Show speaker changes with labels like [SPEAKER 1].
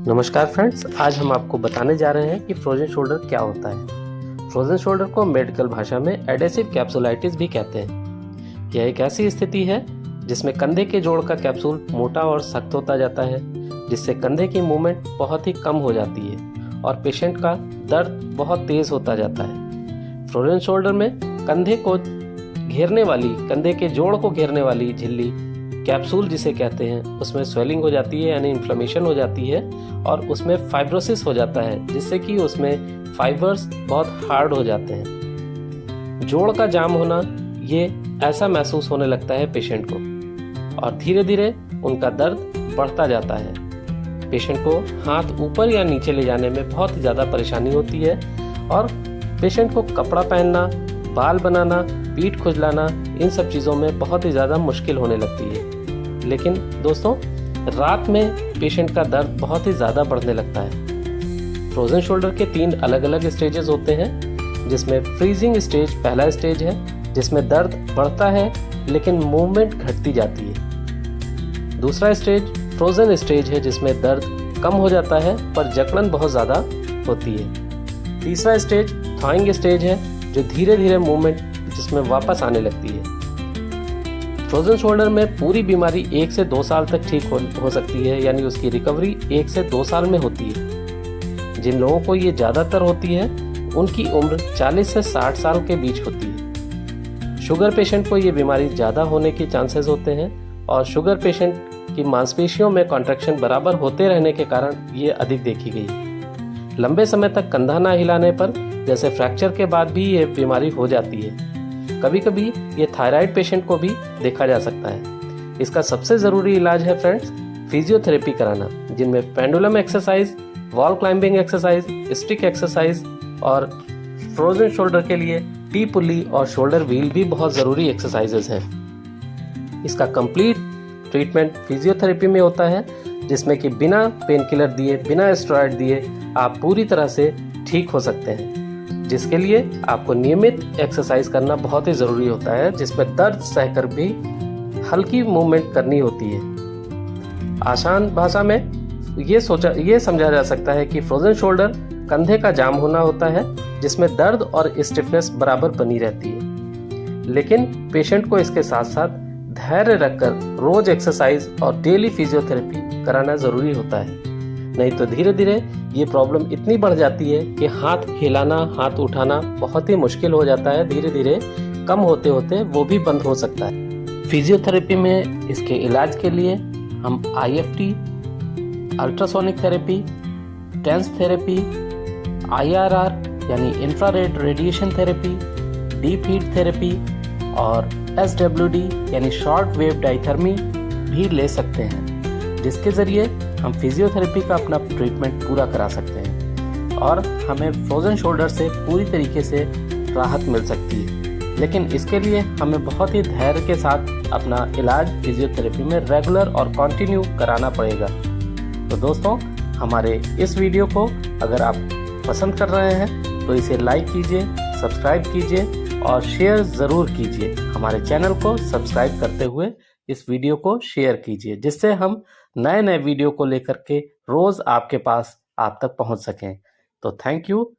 [SPEAKER 1] नमस्कार फ्रेंड्स, आज हम आपको बताने जा रहे हैं कि फ्रोजन शोल्डर क्या होता है। फ्रोजन शोल्डर को मेडिकल भाषा में एडेसिव कैप्सुलाइटिस भी कहते हैं। यह एक ऐसी स्थिति है जिसमें कंधे के जोड़ का कैप्सूल मोटा और सख्त होता जाता है, जिससे कंधे की मूवमेंट बहुत ही कम हो जाती है और पेशेंट का दर्द बहुत तेज होता जाता है। फ्रोजन शोल्डर में कंधे के जोड़ को घेरने वाली झिल्ली कैप्सूल जिसे कहते हैं, उसमें स्वेलिंग हो जाती है यानी इन्फ्लेमेशन हो जाती है और उसमें फाइब्रोसिस हो जाता है, जिससे कि उसमें फाइबर्स बहुत हार्ड हो जाते हैं। जोड़ का जाम होना ये ऐसा महसूस होने लगता है पेशेंट को और धीरे धीरे उनका दर्द बढ़ता जाता है। पेशेंट को हाथ ऊपर या नीचे ले जाने में बहुत ज़्यादा परेशानी होती है और पेशेंट को कपड़ा पहनना, बाल बनाना, पीठ खुजलाना, इन सब चीज़ों में बहुत ही ज़्यादा मुश्किल होने लगती है। लेकिन दोस्तों, रात में पेशेंट का दर्द बहुत ही ज़्यादा बढ़ने लगता है। फ्रोजन शोल्डर के 3 अलग अलग स्टेजेस होते हैं, जिसमें फ्रीजिंग स्टेज पहला स्टेज है, जिसमें दर्द बढ़ता है लेकिन मूवमेंट घटती जाती है। दूसरा स्टेज फ्रोजन स्टेज है, जिसमें दर्द कम हो जाता है पर जकड़न बहुत ज़्यादा होती है। तीसरा स्टेज थॉइंग स्टेज है, जो धीरे धीरे मूवमेंट जिसमें वापस आने लगती है। फ्रोजन शोल्डर में पूरी बीमारी 1 से 2 साल तक ठीक हो सकती है, यानी उसकी रिकवरी 1 से 2 साल में होती है। जिन लोगों को ये ज़्यादातर होती है उनकी उम्र 40 से 60 साल के बीच होती है। शुगर पेशेंट को ये बीमारी ज़्यादा होने के चांसेस होते हैं और शुगर पेशेंट की मांसपेशियों में कॉन्ट्रैक्शन बराबर होते रहने के कारण ये अधिक देखी गई। लंबे समय तक कंधा ना हिलाने पर, जैसे फ्रैक्चर के बाद भी ये बीमारी हो जाती है। कभी कभी ये थायराइड पेशेंट को भी देखा जा सकता है। इसका सबसे ज़रूरी इलाज है फ्रेंड्स फिजियोथेरेपी कराना, जिनमें pendulum exercise, wall climbing exercise, stick exercise और फ्रोजन शोल्डर के लिए टी पुली और शोल्डर व्हील भी बहुत ज़रूरी एक्सरसाइजेज हैं। इसका कंप्लीट ट्रीटमेंट फिजियोथेरेपी में होता है, जिसमें कि बिना पेन किलर दिए, बिना स्टेरॉइड दिए आप पूरी तरह से ठीक हो सकते हैं, जिसके लिए आपको नियमित एक्सरसाइज करना बहुत ही ज़रूरी होता है, जिसमें दर्द सहकर भी हल्की मूवमेंट करनी होती है। आसान भाषा में ये समझा जा सकता है कि फ्रोजन शोल्डर कंधे का जाम होना होता है, जिसमें दर्द और स्टिफनेस बराबर बनी रहती है। लेकिन पेशेंट को इसके साथ साथ धैर्य रखकर रोज एक्सरसाइज और डेली फिजियोथेरेपी कराना ज़रूरी होता है, नहीं तो धीरे धीरे ये प्रॉब्लम इतनी बढ़ जाती है कि हाथ हिलाना, हाथ उठाना बहुत ही मुश्किल हो जाता है। धीरे धीरे कम होते होते वो भी बंद हो सकता है। फिजियोथेरेपी में इसके इलाज के लिए हम IFT, ultrasonic therapy, tense therapy, IRR यानी infrared radiation therapy, deep heat therapy और SWD यानी शॉर्ट वेव डायथर्मी भी ले सकते हैं, जिसके ज़रिए हम फिजियोथेरेपी का अपना ट्रीटमेंट पूरा करा सकते हैं और हमें फ्रोजन शोल्डर से पूरी तरीके से राहत मिल सकती है। लेकिन इसके लिए हमें बहुत ही धैर्य के साथ अपना इलाज फिजियोथेरेपी में रेगुलर और कंटिन्यू कराना पड़ेगा। तो दोस्तों, हमारे इस वीडियो को अगर आप पसंद कर रहे हैं तो इसे लाइक कीजिए, सब्सक्राइब कीजिए और शेयर ज़रूर कीजिए। हमारे चैनल को सब्सक्राइब करते हुए इस वीडियो को शेयर कीजिए, जिससे हम नए वीडियो को लेकर के रोज आपके पास आप तक पहुंच सकें। तो थैंक यू।